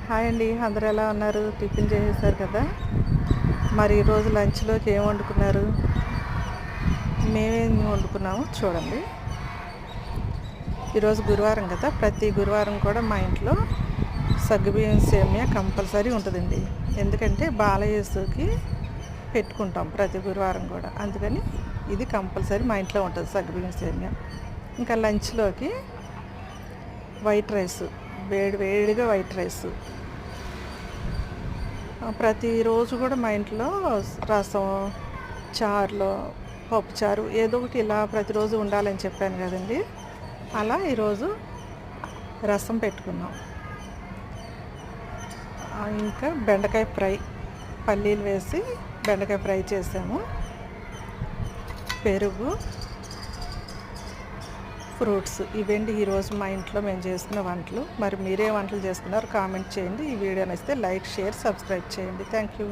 Hi అండి, అందరూ ఎలా ఉన్నారు? టిఫిన్ చేసేసారు కదా. మరి ఈరోజు లంచ్లోకి ఏం వండుకున్నారు? మేమేం వండుకున్నాము చూడండి. ఈరోజు గురువారం కదా, ప్రతి గురువారం కూడా మా ఇంట్లో సగ్గుబియ్యం సేమియా కంపల్సరీ ఉంటుందండి. ఎందుకంటే బాలయేసుకి పెట్టుకుంటాం ప్రతి గురువారం కూడా, అందుకని ఇది కంపల్సరీ మా ఇంట్లో ఉంటుంది సగ్గుబియ్యం సేమియా. ఇంకా లంచ్లోకి వైట్ రైస్, వేడిగా వైట్ రైస్. ప్రతిరోజు కూడా మా ఇంట్లో రసం, చారులో పప్పుచారు ఏదో ఒకటి ఇలా ప్రతిరోజు ఉండాలని చెప్పాను కదండి. అలా ఈరోజు రసం పెట్టుకున్నాం. ఇంకా బెండకాయ ఫ్రై, పల్లీలు వేసి బెండకాయ ఫ్రై చేసాము. పెరుగు, ఫ్రూట్స్, ఇవండి ఈరోజు మా ఇంట్లో మేము చేసుకున్న వంటలు. మరి మీరే వంటలు చేసుకున్నారు కామెంట్ చేయండి. ఈ వీడియో నచ్చితే లైక్, షేర్, సబ్స్క్రైబ్ చేయండి. Thank you.